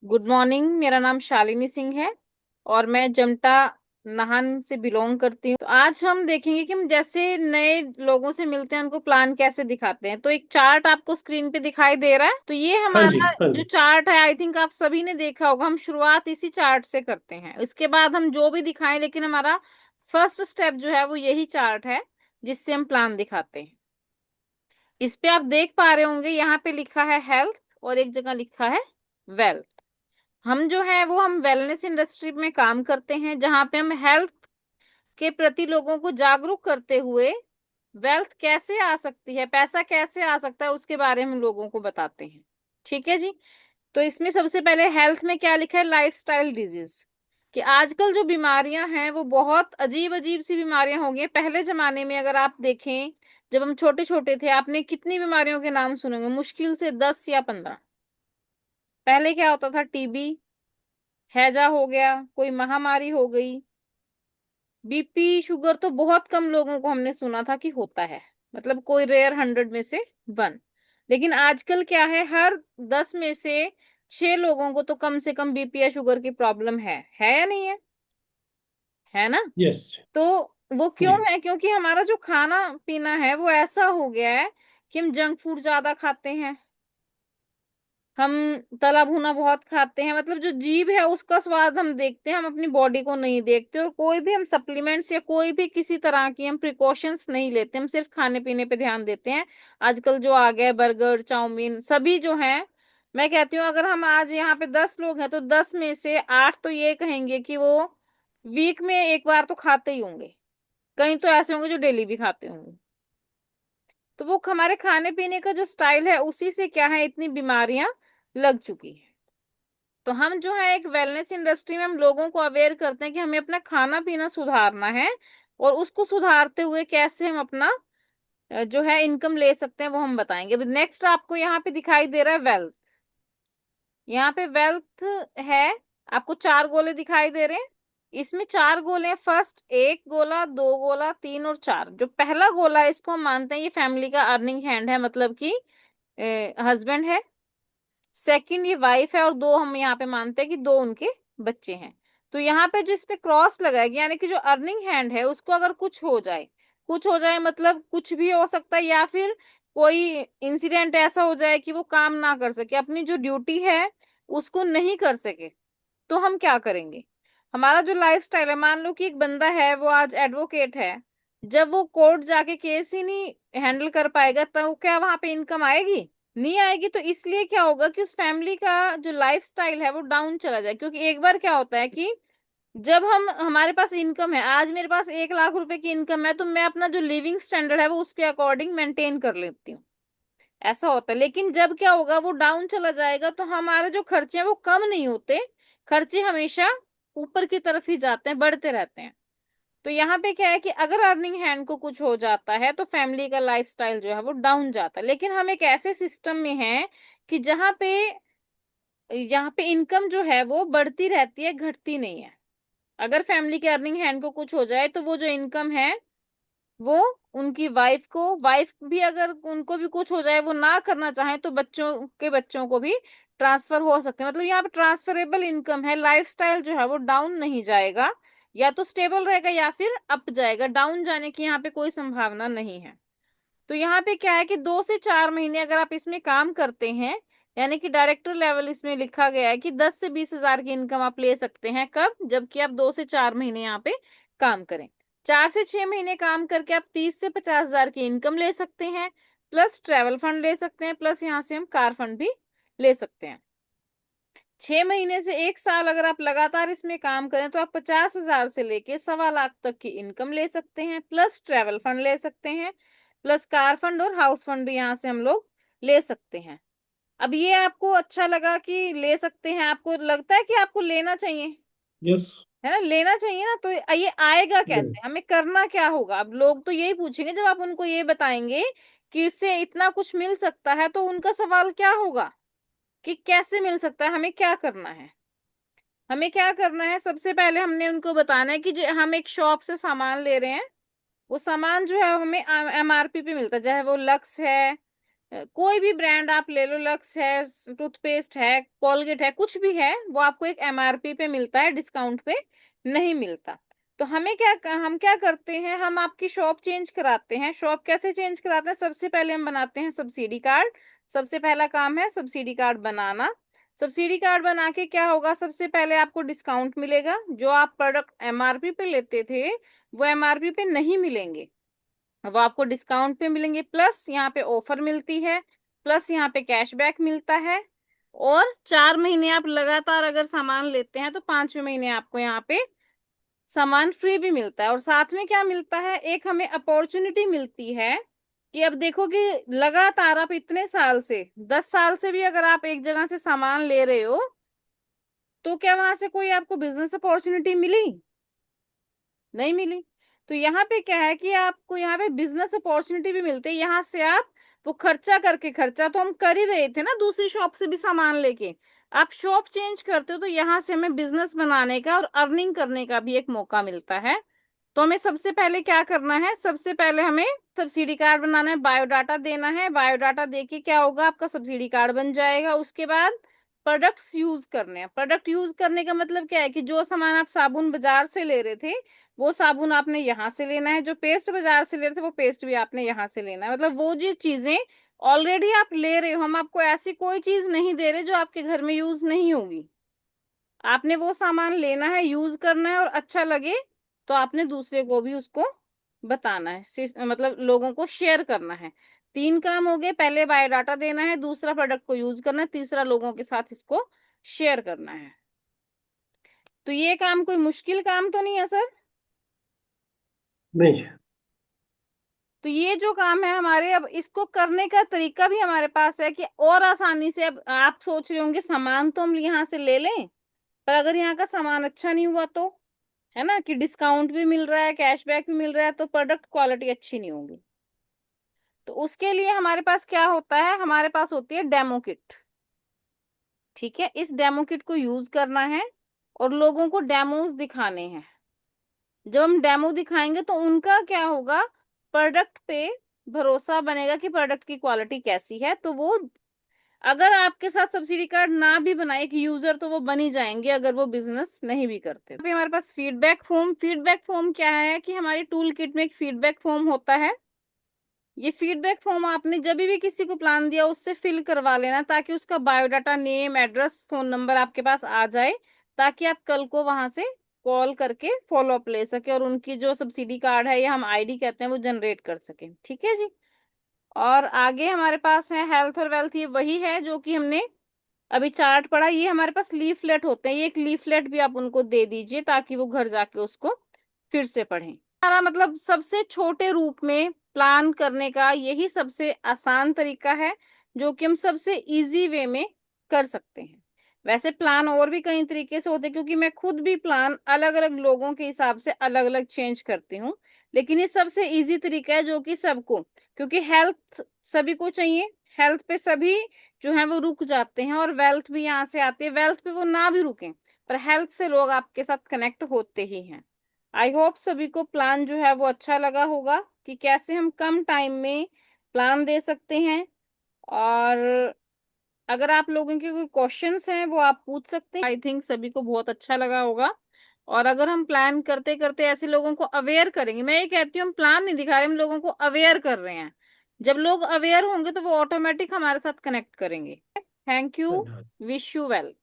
Good morning. मेरा नाम शालिनी सिंह है और मैं जमटा नाहन से बिलोंग करती हूँ। तो आज हम देखेंगे कि हम जैसे नए लोगों से मिलते हैं उनको प्लान कैसे दिखाते हैं। तो एक चार्ट आपको स्क्रीन पे दिखाई दे रहा है। तो ये हाँ जी, हमारा हाँ जो जी। चार्ट है, आई थिंक आप सभी ने देखा होगा। हम शुरुआत इसी चार्ट से करते हैं, इसके बाद हम जो भी दिखाएं, लेकिन हमारा फर्स्ट स्टेप जो है वो यही चार्ट है जिससे हम प्लान दिखाते हैं। इस पे आप देख पा रहे होंगे, यहाँ पे लिखा है हेल्थ और एक जगह लिखा है वेल्थ। हम जो है वो हम वेलनेस इंडस्ट्री में काम करते हैं, जहां पे हम हेल्थ के प्रति लोगों को जागरूक करते हुए वेल्थ कैसे आ सकती है, पैसा कैसे आ सकता है, उसके बारे में लोगों को बताते हैं। ठीक है जी। तो इसमें सबसे पहले हेल्थ में क्या लिखा है, लाइफस्टाइल डिजीज। कि आजकल जो बीमारियां हैं वो बहुत अजीब अजीब सी बीमारियां हो गई हैं। पहले जमाने में अगर आप देखें, जब हम छोटे छोटे थे, आपने कितनी बीमारियों के नाम सुनेंगे, मुश्किल से 10 या 15। पहले क्या होता था, टीबी, हैजा हो गया, कोई महामारी हो गई। बीपी शुगर तो बहुत कम लोगों को हमने सुना था कि होता है, मतलब कोई रेयर 100 में से 1। लेकिन आजकल क्या है, हर 10 में से 6 लोगों को तो कम से कम बीपी या शुगर की प्रॉब्लम है या नहीं है ना। यस। तो वो क्यों जी। है, क्योंकि हमारा जो खाना पीना है वो ऐसा हो गया है कि हम जंक फूड ज्यादा खाते हैं। हम तला भुना बहुत खाते हैं, मतलब जो जीभ है उसका स्वाद हम देखते हैं, हम अपनी बॉडी को नहीं देखते। और कोई भी हम सप्लीमेंट्स या कोई भी किसी तरह की हम प्रिकॉशंस नहीं लेते, हम सिर्फ खाने पीने पे ध्यान देते हैं। आजकल जो आ गया बर्गर चाउमीन सभी जो है, मैं कहती हूँ अगर हम आज यहाँ पे 10 लोग हैं तो 10 में से 8 तो ये कहेंगे कि वो वीक में एक बार तो खाते ही होंगे। कहीं तो ऐसे होंगे जो डेली भी खाते होंगे। तो वो हमारे खाने पीने का जो स्टाइल है उसी से क्या है, इतनी बीमारियां लग चुकी है। तो हम जो है एक वेलनेस इंडस्ट्री में हम लोगों को अवेयर करते हैं कि हमें अपना खाना पीना सुधारना है, और उसको सुधारते हुए कैसे हम अपना जो है इनकम ले सकते हैं वो हम बताएंगे। अभी नेक्स्ट आपको यहाँ पे दिखाई दे रहा है वेल्थ। यहाँ पे वेल्थ है, आपको 4 गोले दिखाई दे रहे हैं। इसमें 4 गोले हैं। फर्स्ट, 1 गोला, 2 गोला, 3 और 4। जो पहला गोला है इसको हम मानते हैं ये फैमिली का अर्निंग हैंड है, मतलब कि हस्बैंड है। सेकंड ये वाइफ है, और 2 हम यहाँ पे मानते हैं कि 2 उनके बच्चे हैं। तो यहाँ पे जिस पे क्रॉस लगाएगी, यानी कि जो अर्निंग हैंड है उसको अगर कुछ हो जाए मतलब कुछ भी हो सकता है, या फिर कोई इंसिडेंट ऐसा हो जाए कि वो काम ना कर सके, अपनी जो ड्यूटी है उसको नहीं कर सके, तो हम क्या करेंगे। हमारा जो लाइफ स्टाइल है, मान लो कि एक बंदा है वो आज एडवोकेट है, जब वो कोर्ट जाके केस ही नहीं हैंडल कर पाएगा तो क्या वहां पे इनकम आएगी, नहीं आएगी। तो इसलिए क्या होगा कि उस फैमिली का जो लाइफ स्टाइल है वो डाउन चला जाए। क्योंकि एक बार क्या होता है कि जब हम हमारे पास इनकम है, आज मेरे पास 1 लाख रुपए की इनकम है, तो मैं अपना जो लिविंग स्टैंडर्ड है वो उसके अकॉर्डिंग मेंटेन कर लेती हूँ। ऐसा होता है। लेकिन जब क्या होगा, वो डाउन चला जाएगा तो हमारे जो खर्चे हैं वो कम नहीं होते, खर्चे हमेशा ऊपर की तरफ ही जाते हैं, बढ़ते रहते हैं। तो यहाँ पे क्या है कि अगर अर्निंग हैंड को कुछ हो जाता है तो फैमिली का लाइफस्टाइल जो है वो डाउन जाता है। लेकिन हम एक ऐसे सिस्टम में हैं कि जहाँ पे इनकम जो है वो बढ़ती रहती है, घटती नहीं है। अगर फैमिली के अर्निंग हैंड को कुछ हो जाए तो वो जो इनकम है वो उनकी वाइफ भी अगर उनको भी कुछ हो जाए, वो ना करना चाहे, तो बच्चों को भी ट्रांसफर हो सकते हैं। मतलब यहाँ पे ट्रांसफरेबल इनकम है, लाइफस्टाइल जो है वो डाउन नहीं जाएगा, या तो स्टेबल रहेगा या फिर अप जाएगा। डाउन जाने की यहाँ पे कोई संभावना नहीं है। तो यहाँ पे क्या है कि 2 से 4 महीने अगर आप इसमें काम करते हैं, यानी कि डायरेक्टर लेवल इसमें लिखा गया है कि 10 से 20 हजार की इनकम आप ले सकते हैं। कब? जबकि आप 2 से 4 महीने यहाँ पे काम करें। 4 से 6 महीने काम करके आप 30 से 50 हजार की इनकम ले सकते हैं, प्लस ट्रेवल फंड ले सकते हैं, प्लस यहाँ से हम कार फंड भी ले सकते हैं। 6 महीने से 1 साल अगर आप लगातार इसमें काम करें तो आप 50 हजार से लेके 1.25 लाख तक की इनकम ले सकते हैं, प्लस ट्रेवल फंड ले सकते हैं, प्लस कार फंड और हाउस फंड भी यहाँ से हम लोग ले सकते हैं। अब ये आपको अच्छा लगा कि ले सकते हैं, आपको लगता है कि आपको लेना चाहिए, यस। है ना, लेना चाहिए ना। तो ये आएगा राइट। कैसे, हमें करना क्या होगा। अब लोग तो यही पूछेंगे जब आप उनको ये बताएंगे कि इससे इतना कुछ मिल सकता है, तो उनका सवाल क्या होगा कि कैसे मिल सकता है, हमें क्या करना है। हमें क्या करना है, सबसे पहले हमने उनको बताना है कि जो हम एक शॉप से सामान ले रहे हैं, वो सामान जो है हमें एमआरपी पे मिलता है, चाहे वो लक्स है, कोई भी ब्रांड आप ले लो, लक्स है, टूथपेस्ट है, कोलगेट है, कुछ भी है, वो आपको एक एमआरपी पे मिलता है, डिस्काउंट पे नहीं मिलता। तो हम क्या करते हैं, हम आपकी शॉप चेंज कराते हैं। शॉप कैसे चेंज कराते हैं? सबसे पहले हम बनाते हैं सब्सिडी कार्ड। सबसे पहला काम है सब्सिडी कार्ड बनाना। सब्सिडी कार्ड बना के क्या होगा, सबसे पहले आपको डिस्काउंट मिलेगा। जो आप प्रोडक्ट एमआरपी पे लेते थे वो एमआरपी पे नहीं मिलेंगे, वो आपको डिस्काउंट पे मिलेंगे। प्लस यहाँ पे ऑफर मिलती है, प्लस यहाँ पे कैशबैक मिलता है। और 4 महीने आप लगातार अगर सामान लेते हैं तो 5वें महीने आपको यहाँ पे सामान फ्री भी मिलता है। और साथ में क्या मिलता है, एक हमें अपॉर्चुनिटी मिलती है कि अब देखो कि लगातार आप इतने साल से, 10 साल से भी अगर आप एक जगह से सामान ले रहे हो, तो क्या वहां से कोई आपको बिजनेस अपॉर्चुनिटी मिली? नहीं मिली। तो यहाँ पे क्या है कि आपको यहाँ पे बिजनेस अपॉर्चुनिटी भी मिलती है। यहाँ से आप वो खर्चा करके, खर्चा तो हम कर ही रहे थे ना दूसरी शॉप से भी सामान लेके, आप शॉप चेंज करते हो तो यहाँ से हमें बिजनेस बनाने का और अर्निंग करने का भी एक मौका मिलता है। तो हमें सबसे पहले क्या करना है, सबसे पहले हमें सब्सिडी कार्ड बनाना है, बायोडाटा देना है। बायोडाटा देके क्या होगा, आपका सब्सिडी कार्ड बन जाएगा। उसके बाद प्रोडक्ट्स यूज करने हैं। प्रोडक्ट यूज करने का मतलब क्या है कि जो सामान आप साबुन बाजार से ले रहे थे वो साबुन आपने यहाँ से लेना है, जो पेस्ट बाजार से ले रहे थे वो पेस्ट भी आपने यहाँ से लेना है। मतलब वो जो चीजें ऑलरेडी आप ले रहे हो, हम आपको ऐसी कोई चीज नहीं दे रहे जो आपके घर में यूज नहीं होगी। आपने वो सामान लेना है, यूज करना है, और अच्छा लगे तो आपने दूसरे को भी उसको बताना है, मतलब लोगों को शेयर करना है। 3 काम हो गए, पहले बायोडाटा देना है, दूसरा प्रोडक्ट को यूज करना है, तीसरा लोगों के साथ इसको शेयर करना है। तो ये काम कोई मुश्किल काम तो नहीं है सर? नहीं। तो ये जो काम है हमारे, अब इसको करने का तरीका भी हमारे पास है कि और आसानी से, अब आप सोच रहे होंगे सामान तो हम यहाँ से ले लें, पर अगर यहाँ का सामान अच्छा नहीं हुआ तो, है ना, कि डिस्काउंट भी मिल रहा है, कैशबैक भी मिल रहा है, तो प्रोडक्ट क्वालिटी अच्छी नहीं होगी। तो उसके लिए हमारे पास क्या होता है, हमारे पास होती है डेमो किट। ठीक है, इस डेमो किट को यूज करना है और लोगों को डेमोज दिखाने हैं। जब हम डेमो दिखाएंगे तो उनका क्या होगा, प्रोडक्ट पे भरोसा बनेगा कि प्रोडक्ट की क्वालिटी कैसी है। तो वो, अगर आपके साथ सब्सिडी कार्ड ना भी बनाए एक यूजर, तो वो बनी जाएंगे अगर वो बिजनेस नहीं भी करते। अभी हमारे पास फीडबैक फॉर्म। फीडबैक फॉर्म क्या है कि हमारी टूल किट में एक फीडबैक फॉर्म होता है। ये फीडबैक फॉर्म आपने जब भी किसी को प्लान दिया उससे फिल करवा लेना, ताकि उसका biodata, name, address, phone number आपके पास आ जाए, ताकि आप कल को वहां से कॉल करके फॉलो अप ले सके और उनकी जो सब्सिडी कार्ड है या हम आईडी कहते हैं वो जनरेट कर सके। ठीक है जी। और आगे हमारे पास है हेल्थ और वेल्थ। ये वही है जो कि हमने अभी चार्ट पढ़ा। ये हमारे पास लीफलेट होते हैं, ये एक लीफलेट भी आप उनको दे दीजिए ताकि वो घर जाके उसको फिर से पढ़ें। हमारा मतलब सबसे छोटे रूप में प्लान करने का यही सबसे आसान तरीका है, जो कि हम सबसे इजी वे में कर सकते हैं। वैसे प्लान और भी कई तरीके से होते हैं, क्योंकि मैं खुद भी प्लान अलग अलग लोगों के हिसाब से अलग अलग चेंज करती हूँ। लेकिन ये सबसे इजी तरीका है जो कि सबको, क्योंकि हेल्थ सभी को चाहिए, हेल्थ पे सभी जो है वो रुक जाते हैं, और वेल्थ भी यहाँ से आती है। वेल्थ पे वो ना भी रुकें, पर हेल्थ से लोग आपके साथ कनेक्ट होते ही हैं। आई होप सभी को प्लान जो है वो अच्छा लगा होगा कि कैसे हम कम टाइम में प्लान दे सकते हैं। और अगर आप लोगों के कोई क्वेश्चंस हैं वो आप पूछ सकते हैं। आई थिंक सभी को बहुत अच्छा लगा होगा। और अगर हम प्लान करते करते ऐसे लोगों को अवेयर करेंगे, मैं ये कहती हूँ हम प्लान नहीं दिखा रहे, हम लोगों को अवेयर कर रहे हैं। जब लोग अवेयर होंगे तो वो ऑटोमेटिक हमारे साथ कनेक्ट करेंगे। Thank you. धन्यवाद। Wish you well.